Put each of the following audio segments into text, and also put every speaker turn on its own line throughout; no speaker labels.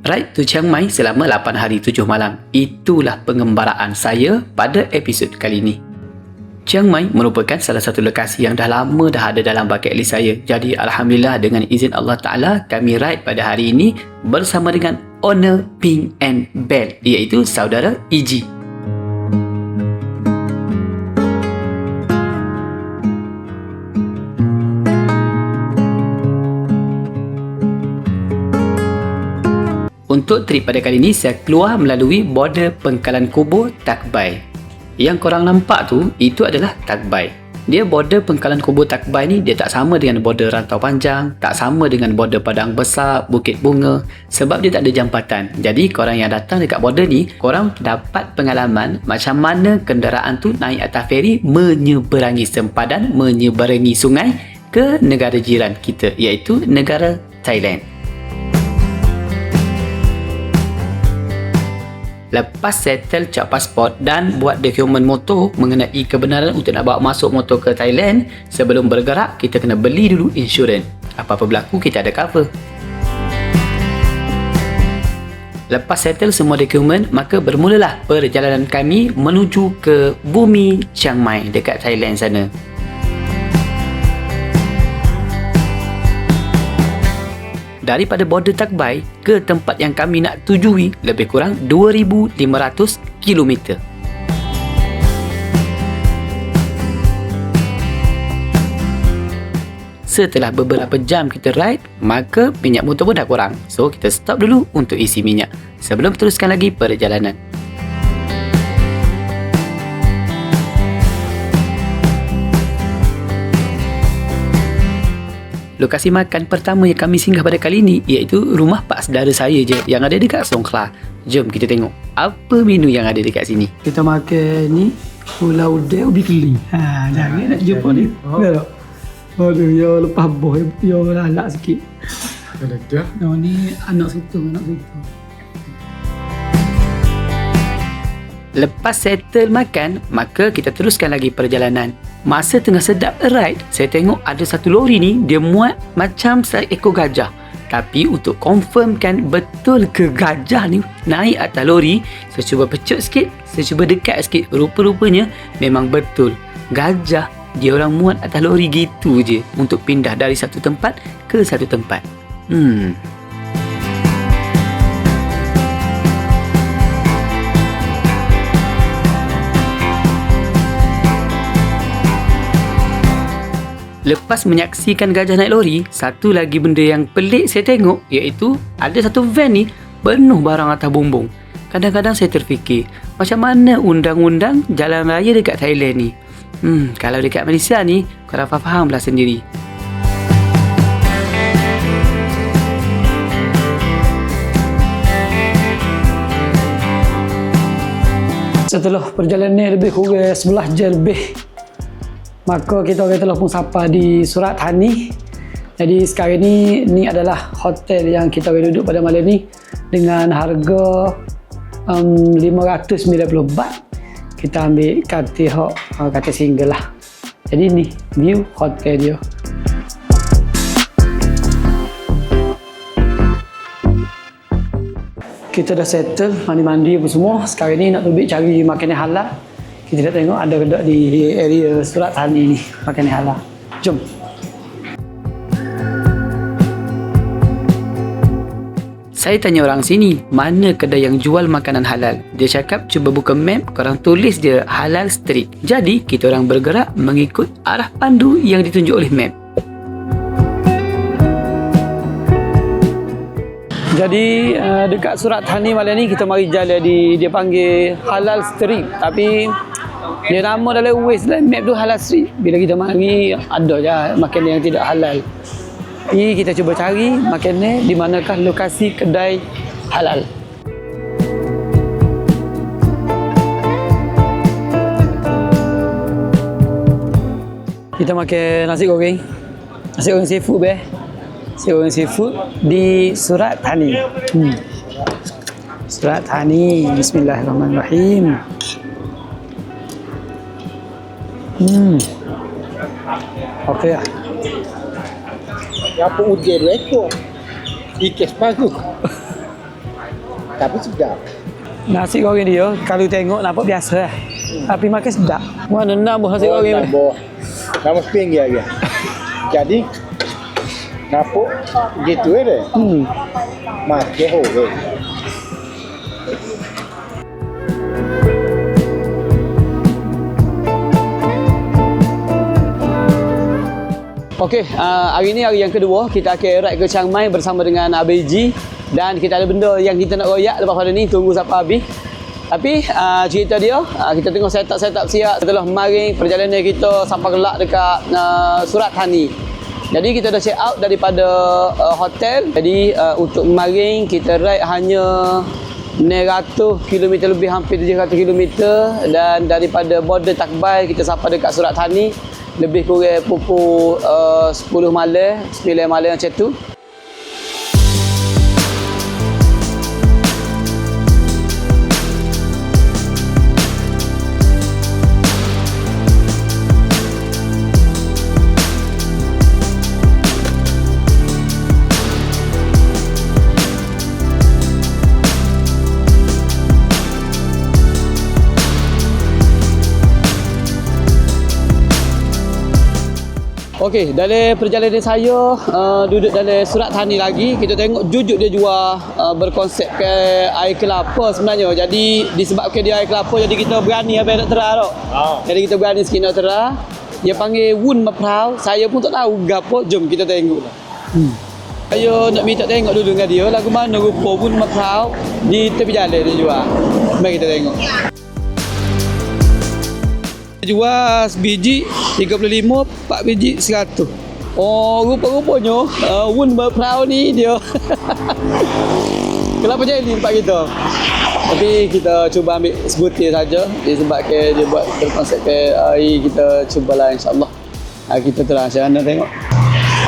Ride to Chiang Mai selama 8 hari 7 malam. Itulah pengembaraan saya pada episod kali ini. Chiang Mai merupakan salah satu lokasi yang dah lama dah ada dalam bucket list saya. Jadi Alhamdulillah dengan izin Allah Ta'ala kami ride pada hari ini bersama dengan owner Ping and Bell, iaitu saudara EG. Untuk trip pada kali ini, saya keluar melalui border Pengkalan Kubo Tak Bai. Yang korang nampak tu, itu adalah Tak Bai. Dia border Pengkalan Kubo Tak Bai ni, dia tak sama dengan border Rantau Panjang, tak sama dengan border Padang Besar, Bukit Bunga, sebab dia tak ada jambatan. Jadi korang yang datang dekat border ni, korang dapat pengalaman macam mana kenderaan tu naik atas feri menyeberangi sempadan, menyeberangi sungai ke negara jiran kita, iaitu negara Thailand. Lepas settle cap pasport dan buat dokumen motor mengenai kebenaran untuk nak bawa masuk motor ke Thailand, sebelum bergerak kita kena beli dulu insurans. Apa-apa berlaku kita ada cover. Lepas settle semua dokumen, maka bermulalah perjalanan kami menuju ke bumi Chiang Mai dekat Thailand sana. Daripada border Tak Bai ke tempat yang kami nak tujui lebih kurang 2,500 km. Setelah beberapa jam kita ride, maka minyak motor pun dah kurang. So kita stop dulu untuk isi minyak sebelum teruskan lagi perjalanan. Lokasi makan pertama yang kami singgah pada kali ini iaitu rumah pak saudara saya je yang ada dekat Songkhla. Jom kita tengok apa menu yang ada dekat sini.
Kita makan ni pulau dek ubi keli. Jangan nak jumpa ni. Enggak tak? Aduh, ya lepas boh, ya lalak sikit.
Ada dah.
Nah, ni anak situ.
Lepas settle makan, maka kita teruskan lagi perjalanan. Masa tengah sedap ride, saya tengok ada satu lori ni, dia muat macam seekor gajah. Tapi untuk confirmkan betul ke gajah ni naik atas lori, saya cuba pecut sikit, saya cuba dekat sikit. Rupa-rupanya memang betul. Gajah dia orang muat atas lori gitu je untuk pindah dari satu tempat ke satu tempat. Lepas menyaksikan gajah naik lori, satu lagi benda yang pelik saya tengok iaitu ada satu van ni penuh barang atas bumbung. Kadang-kadang saya terfikir, macam mana undang-undang jalan raya dekat Thailand ni? Kalau dekat Malaysia ni, korang faham lah sendiri.
Setelah perjalanan ni lebih kurang 11 jam lebih, maka kita orang telah pun sampai di Surat Thani. Jadi sekarang ni adalah hotel yang kita orang duduk pada malam ni dengan harga 590 baht. Kita ambil katil single lah. Jadi ni view hotel dia. Kita dah settle mandi-mandi apa semua. Sekarang ni nak pergi cari makanan halal. Kita nak tengok ada kedai di area Surat Thani ni makanan halal. Jom.
Saya tanya orang sini, mana kedai yang jual makanan halal? Dia cakap cuba buka map, korang tulis dia Halal Street. Jadi kita orang bergerak mengikut arah pandu yang ditunjuk oleh map.
Jadi dekat Surat Thani malam ni kita mari jalan dia panggil Halal Street, tapi dia nama dalam Waze map tu Halal Street. Bila kita mari ada je makanan yang tidak halal. Jadi kita cuba cari makanan di manakah lokasi kedai halal. Kita makan nasi goreng seafood be. Nasi goreng seafood di Surat Thani. Surat Thani. Bismillahirrahmanirrahim. Okey lah.
Apa ujian rekor? Ikes bagus. Tapi sedap.
Nasi goreng dia kalau tengok nampak biasa lah. Tapi makan sedap. Mana nambah nasi goreng.
Nama sepinggi lagi. Jadi nampak gitu deh. Makan hore.
Okey, hari ni hari yang kedua kita akan ride ke Chiang Mai bersama dengan ABG dan kita ada benda yang kita nak royak lepas pada ni, tunggu sampai habis. Tapi cerita dia, kita tengok setup siap setelah maring perjalanan kita sampai kelak dekat Surat Thani. Jadi kita dah check out daripada hotel. Jadi untuk maring kita ride hanya 900 km lebih, hampir 700 km, dan daripada border Tak Bai kita sampai dekat Surat Thani lebih kurang pukul 10 malam, 9 malam macam tu. Okey, dalam perjalanan saya duduk dalam Surat Thani lagi, kita tengok Jujuk dia jual berkonsepkan air kelapa sebenarnya. Jadi disebabkan dia air kelapa, jadi kita berani apa nak terah tu. Jadi kita berani sikit nak terah. Dia panggil Wun Maprau. Saya pun tak tahu gapo, jom kita tengok. Saya nak minta tengok dulu dengan dia lagu mana rupa Wun Maprau di tepi jalan dia jual. Mari kita tengok. Jual sebiji 35, 4 biji 100. Oh, rupa-rupanya Wun Maprau ni dia kelapa jelly tempat kita. Tapi kita cuba ambil sebutir saja disebabkan dia buat berkonsepkan air, kita cubalah insya-Allah. Kita try, saya nak tengok.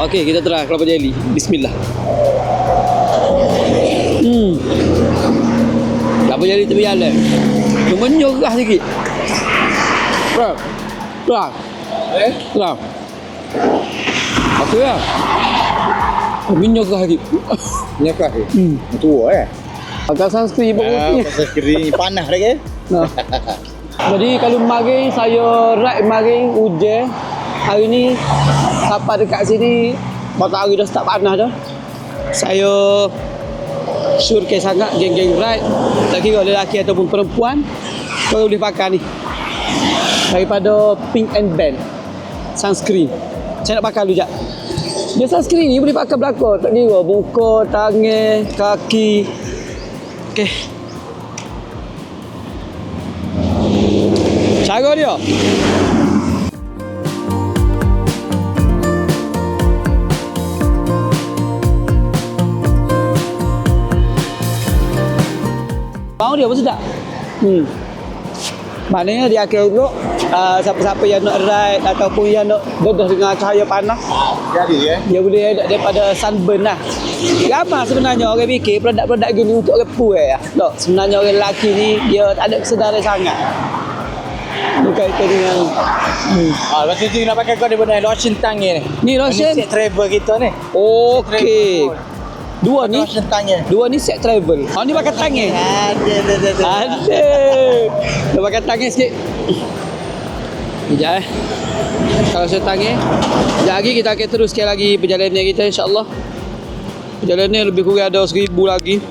Okey, kita try kelapa jelly. Bismillah. Kelapa jelly tepi jalan. Cuma nyerah sikit. Berapa? Berapa? Okey lah. Minyak lagi.
Minyak lagi? Tua
Agak sunscreen pun putih.
Sunscreen panas lagi.
Jadi kalau maring, saya ride maring hujan. Hari ni sampai dekat sini matahari dah start panas dah. Saya syurkan sangat geng-geng ride. Tak kira lelaki ataupun perempuan, kau boleh pakai ni. Daripada Pink and Band sunscreen. Saya nak pakai dulu jap. Dia sunscreen ni boleh pakai belakang, tak kira muka, tangan, kaki. Okey. Cara dia. Bau dia apa sedap? Maknanya dia akan elok siapa-siapa yang nak ride ataupun yang nak dedah dengan cahaya panas.
Jadi
Dia boleh elak daripada sunburn lah. Ramai sebenarnya orang fikir produk-produk gini untuk orang puas. Tak, sebenarnya orang lelaki ni dia tak ada kesedaran sangat. Berkaitan dengan
lepas tu nak pakai kau daripada lotion tangan ni.
ni lotion.
Set travel kita ni.
Okey. Dua ni
Lotion tangan.
Dua ni set travel. Ni pakai tangan. Ada. Dia pakai tangan sikit. Sekejap Kalau saya tangan. Sekejap lagi kita akan teruskan lagi perjalanan kita insya-Allah. Perjalanan lebih kurang ada 1000 lagi.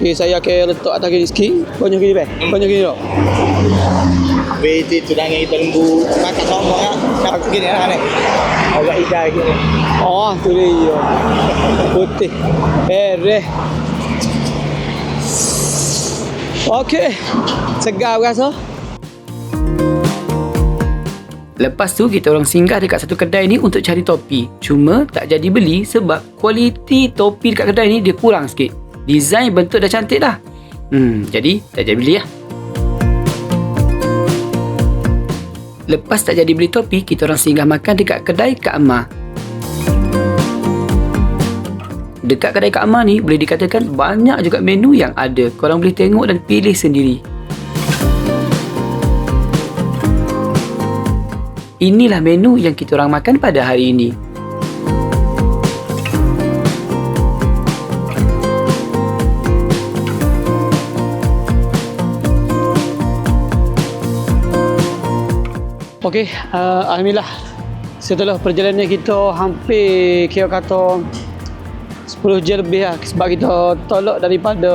Okey, saya akan letak atas gini sikit. Banyak gini bang. Banyak gini tak?
Beti tu tangan kita lembu. Kakak sombong ah. Kakak gini lah ni. Agak hidai gini.
Oh, tu dia. Putih. Reh. Okey. Segar rasa.
Lepas tu kita orang singgah dekat satu kedai ni untuk cari topi. Cuma tak jadi beli sebab kualiti topi dekat kedai ni dia kurang sikit. Design bentuk dah cantik dah. Jadi tak jadi beli lah. Lepas tak jadi beli topi, kita orang singgah makan dekat kedai Kak Amar. Dekat kedai Kak Amar ni boleh dikatakan banyak juga menu yang ada. Korang boleh tengok dan pilih sendiri. Inilah menu yang kita orang makan pada hari ini.
Okey, alhamdulillah setelah perjalanan kita hampir kira kata 10 jam lebih lah, sebab kita tolak daripada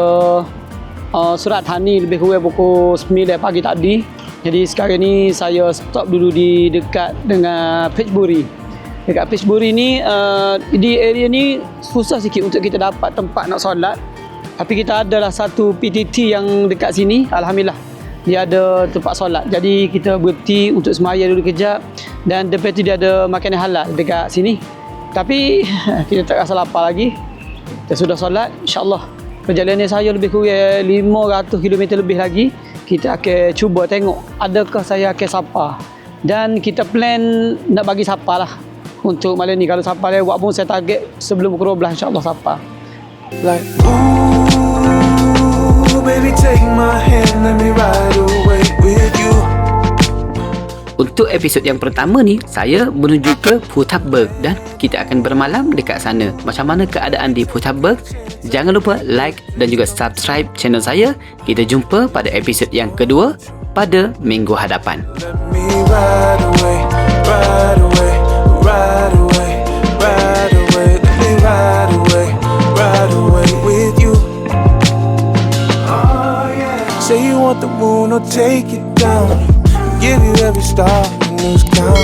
Surat Thani lebih kurang pukul 9 pagi tadi. Jadi sekarang ni saya stop dulu di dekat dengan Phetchaburi. Dekat Phetchaburi ni di area ni susah sikit untuk kita dapat tempat nak solat. Tapi kita adalah satu PTT yang dekat sini, alhamdulillah dia ada tempat solat. Jadi kita berhenti untuk semaya dulu kejap, dan lepas tu dia ada makanan halal dekat sini. Tapi kita tak rasa lapar lagi. Kita sudah solat, insya-Allah perjalanan saya lebih kurang 500 km lebih lagi. Kita akan cuba tengok adakah saya akan sapa. Dan kita plan nak bagi sapa lah untuk malam ni. Kalau sapa lewat pun saya target sebelum pukul 12 insya-Allah sapa.
Like, ooh, baby, take my hand, let me ride away with you.
Untuk episod yang pertama ni, saya menuju ke Phuthapburg dan kita akan bermalam dekat sana. Macam mana keadaan di Phuthapburg? Jangan lupa like dan juga subscribe channel saya. Kita jumpa pada episod yang kedua pada minggu hadapan.
Let me ride away, ride away, ride away, ride away. Let me ride away, ride away with you. Oh yeah. Say you want the moon, I'll take it down. Give you every star and lose count.